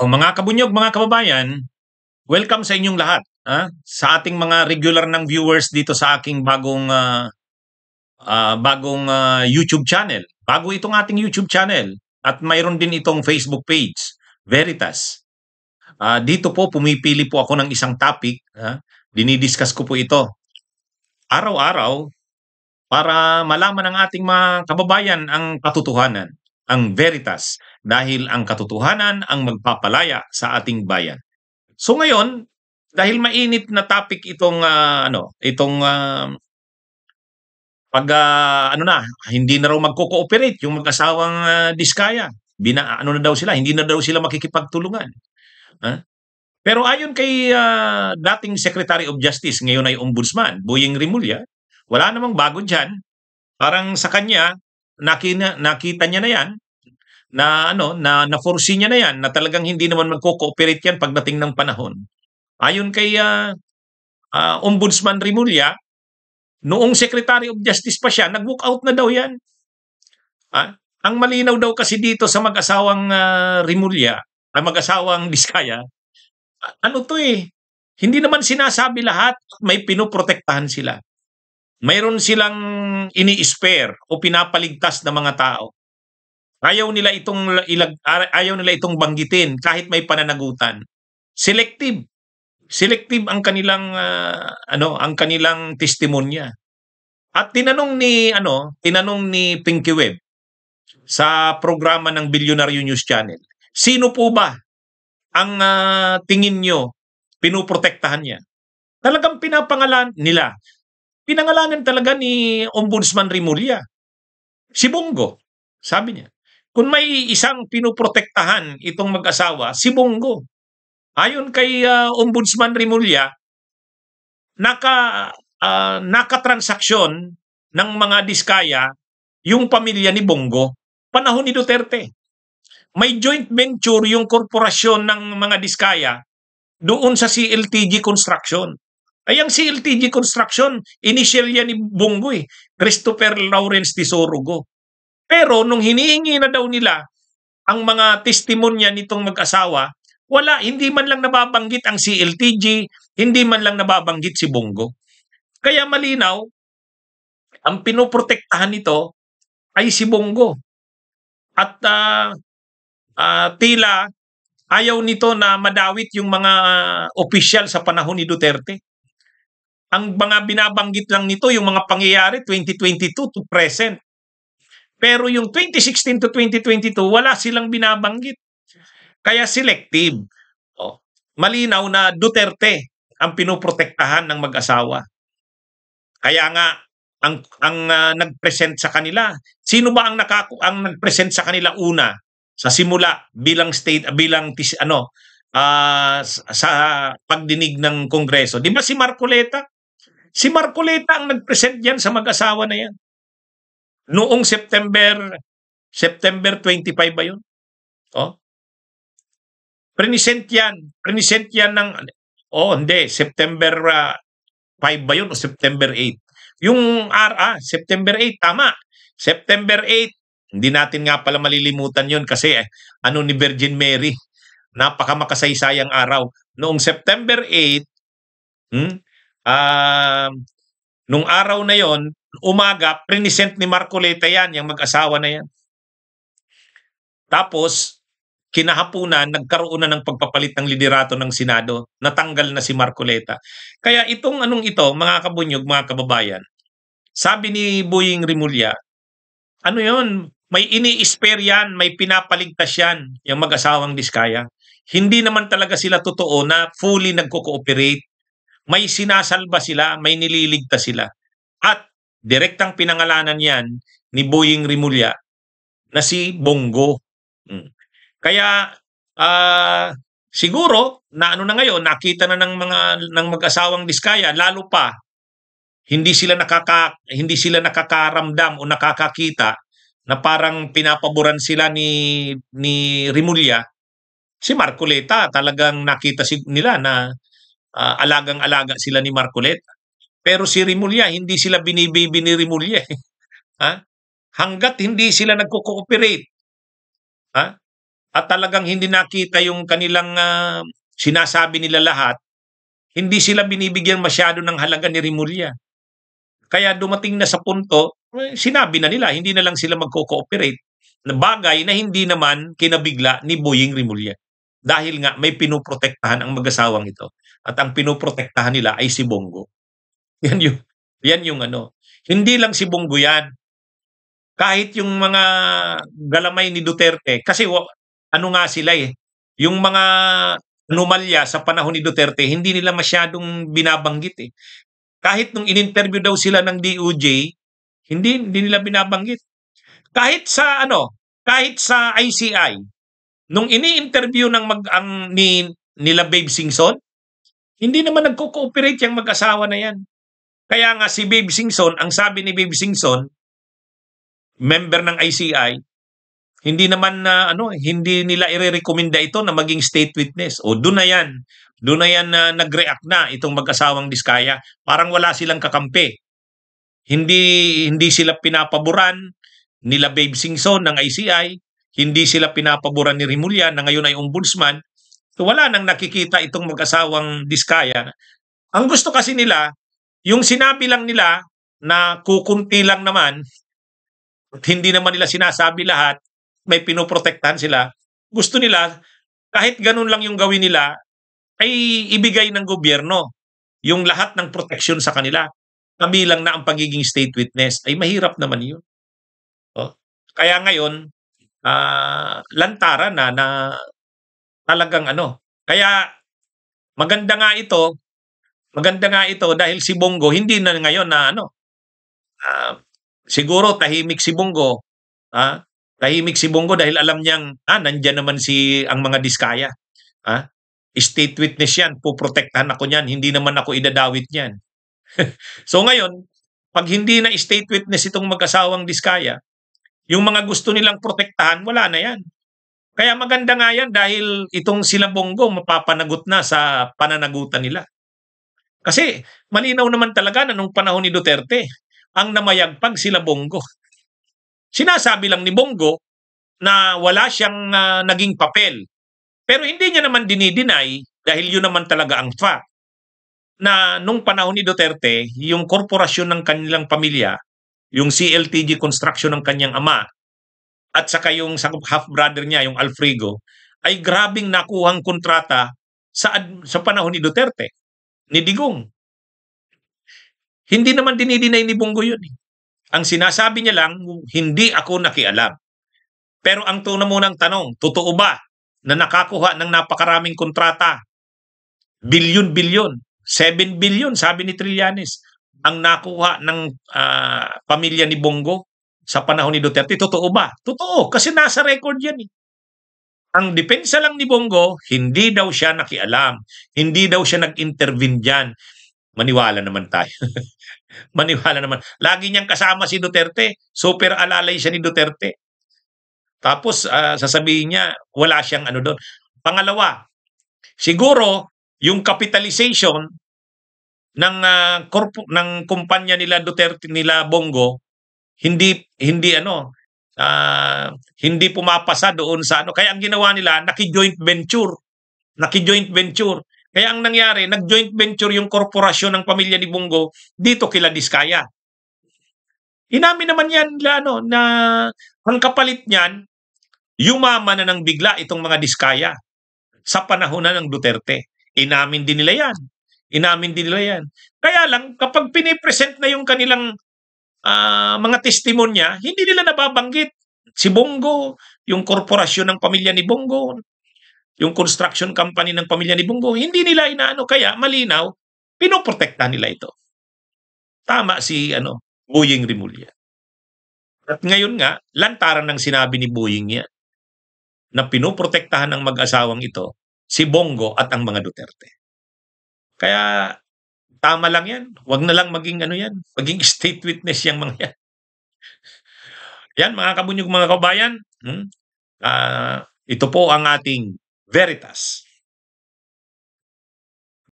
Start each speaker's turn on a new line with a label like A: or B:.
A: O mga kabunyog, mga kababayan, welcome sa inyong lahat. Sa ating mga regular ng viewers dito sa aking bagong YouTube channel. Bago itong ating YouTube channel at mayroon din itong Facebook page, Veritas. Dito po pumipili po ako ng isang topic, dinidiscuss ko po ito araw-araw para malaman ng ating mga kababayan ang katotohanan, ang Veritas, dahil ang katotohanan ang magpapalaya sa ating bayan. So ngayon, dahil mainit na topic itong hindi na raw magko-cooperate yung mag-asawang Diskaya. Na daw sila, hindi na daw sila makikipagtulungan. Pero ayon kay dating Secretary of Justice, ngayon ay Ombudsman, Boyeng Rimulya, wala namang bago diyan. Parang sa kanya nakita niya na 'yan na foresee niya na 'yan na talagang hindi naman magko-cooperate 'yan pagdating ng panahon. Ayon kay Ombudsman Rimulya, noong Secretary of Justice pa siya, nag-walk out na daw 'yan. Ang malinaw daw kasi dito sa mag-asawang Rimulya, mag-asawang Diskaya, hindi naman sinasabi lahat, may pinoprotektahan sila. Mayroon silang ini-spare o pinapaligtas na mga tao. Ayaw nila itong banggitin kahit may pananagutan. Selective ang kanilang testimonya. At tinanong ni Pinky Webb sa programa ng Bilyonaryo News Channel, sino po ba ang tingin nyo pinoprotektahan niya? Talagang pinangalanan talaga ni Ombudsman Rimulya, si Bongo, sabi niya. Kung may isang pinoprotektahan itong mag-asawa, si Bongo. Ayon kay Ombudsman Rimulya, nakatransaksyon ng mga Diskaya yung pamilya ni Bongo panahon ni Duterte. May joint venture yung korporasyon ng mga Diskaya doon sa CLTG Construction. Ay, ang CLTG Construction, initial yan ni Bongo Christopher Lawrence Tisorogo. Pero nung hinihingi na daw nila ang mga testimonya nitong mag-asawa, hindi man lang nababanggit ang CLTG, hindi man lang nababanggit si Bongo. Kaya malinaw, ang pinoprotektahan nito ay si Bongo. At tila ayaw nito na madawit yung mga opisyal sa panahon ni Duterte. Ang mga binabanggit lang nito, yung mga pangyayari 2022 to present. Pero yung 2016 to 2022, wala silang binabanggit. Kaya selective. Malinaw na Duterte ang pinoprotektahan ng mag-asawa. Kaya nga, ang nag-present sa kanila, sino ba ang nag-present sa kanila una? Sa simula, sa pagdinig ng Kongreso. Di ba si Marcoleta? Si Marcoleta ang nag-present yan sa mag-asawa na yan. Noong September 25 ba yun? Present yan ng, September 5 ba yun o September 8? Yung September 8, tama. September 8, hindi natin nga pala malilimutan yun kasi ni Virgin Mary. Napakamakasay-sayang araw. Noong September 8, nung araw na yon, umaga, present ni Marcoleta yan, yung mag-asawa na yan. Tapos, kinahapunan, nagkaroon na ng pagpapalit ng liderato ng Senado. Natanggal na si Marcoleta. Kaya itong mga kabunyog, mga kababayan, sabi ni Boyeng Rimulya, may ini-spare yan, may pinapaligtas yan, yung mag-asawang Diskaya. Hindi naman talaga sila totoo na fully nagko-cooperate. May sinasalba sila, may nililigtas sila. At direktang pinangalanan yan ni Boyeng Rimulya na si Bongo. Kaya siguro na na ngayon, nakita na ng mag-asawang Diskaya, lalo pa hindi sila nakakaramdam o nakakakita na parang pinapaboran sila ni Rimulya. Si Marcoleta, talagang nakita nila na alagang-alaga sila ni Marcoleta. Pero si Rimulya, hindi sila binibibi ni Rimulya. Hanggat hindi sila nagko-cooperate, at talagang hindi nakita yung kanilang sinasabi nila lahat, hindi sila binibigyan masyado ng halaga ni Rimulya. Kaya dumating na sa punto, sinabi na nila, hindi na lang sila magko-cooperate. Na bagay na hindi naman kinabigla ni Boying Rimulya. Dahil nga may pinoprotektahan ang mag-asawang ito. At ang pinoprotektahan nila ay si Bongo. Yan yung ano. Hindi lang si Bongo yan. Kahit yung mga galamay ni Duterte, kasi ano nga sila eh, yung mga anomalya sa panahon ni Duterte, hindi nila masyadong binabanggit eh. Kahit nung in-interview daw sila ng DOJ, hindi nila binabanggit. Kahit sa ICI, nung ini-interview ng nila Babe Singson, hindi naman nagko-cooperate yung mag-asawa na yan. Kaya nga si Babe Singson, ang sabi ni Babe Singson, member ng ICI, hindi naman hindi nila irerekomenda ito na maging state witness. O doon na yan. Doon na yan na nag-react na itong mag-asawang Diskaya. Parang wala silang kakampi. Hindi sila pinapaboran nila Babe Singson ng ICI, hindi sila pinapaboran ni Rimulya na ngayon ay ombudsman. So wala nang nakikita itong mag-asawang Diskaya. Ang gusto kasi nila, yung sinabi lang nila na kukunti lang naman, at hindi naman nila sinasabi lahat, may pinoprotektahan sila. Gusto nila, kahit ganun lang yung gawin nila, ay ibigay ng gobyerno yung lahat ng proteksyon sa kanila. Kabilang na ang pagiging state witness. Ay mahirap naman yun. Oh. Kaya ngayon, lantaran na talagang Kaya maganda nga ito dahil si Bongo hindi na ngayon na siguro tahimik si Bongo. Tahimik si Bongo dahil alam niyang nandiyan naman ang mga Diskaya. State witness yan, puprotektahan ako niyan, hindi naman ako idadawit niyan. So ngayon, pag hindi na state witness itong mag-asawang Diskaya, yung mga gusto nilang protektahan, wala na yan. Kaya maganda nga yan dahil itong sila Bongo mapapanagot na sa pananagutan nila. Kasi malinaw naman talaga na nung panahon ni Duterte, ang namayagpag sila Bongo. Sinasabi lang ni Bongo na wala siyang naging papel. Pero hindi niya naman dinideny dahil yun naman talaga ang fact na nung panahon ni Duterte, yung korporasyon ng kanilang pamilya, yung CLTG Construction ng kanyang ama, at saka yung half-brother niya, yung Alfredo, ay grabing nakuhang kontrata sa panahon ni Duterte, ni Digong. Hindi naman dinideny ni Bongo yun. Ang sinasabi niya lang, hindi ako nakialam. Pero ang tuna munang tanong, totoo ba na nakakuha ng napakaraming kontrata? Bilyon-bilyon. 7 billion, sabi ni Trillanes, ang nakuha ng pamilya ni Bongo sa panahon ni Duterte. Totoo ba? Totoo, kasi nasa record yan eh. Ang depensa lang ni Bongo, hindi daw siya nakialam. Hindi daw siya nag-intervene dyan. Maniwala naman tayo. Maniwala naman. Lagi niyang kasama si Duterte. Super alalay siya ni Duterte. Tapos sasabihin niya, wala siyang doon. Pangalawa, siguro yung capitalization ng kumpanya nila Duterte, nila Bongo, hindi pumapasa doon sa Kaya ang ginawa nila, naki-joint venture. Kaya ang nangyari, nag-joint venture yung korporasyon ng pamilya ni Bongo dito kila Diskaya. Inamin naman yan na ang kapalit niyan, yumaman na ng bigla itong mga Diskaya sa panahon na ng Duterte. Inamin din nila yan. Kaya lang, kapag pinipresent na yung kanilang mga testimonya, hindi nila nababanggit si Bongo, yung korporasyon ng pamilya ni Bongo, yung construction company ng pamilya ni Bongo, hindi nila inaano. Kaya malinaw, pinoprotektahan nila ito. Tama si Boying Rimulya. At ngayon nga, lantaran ng sinabi ni Boying yan na pinoprotektahan ng mag-asawang ito si Bongo at ang mga Duterte. Kaya tama lang yan. Huwag na lang maging maging state witness yung mga yan. Yan mga kabunyog, mga kabayan. Ito po ang ating Veritas.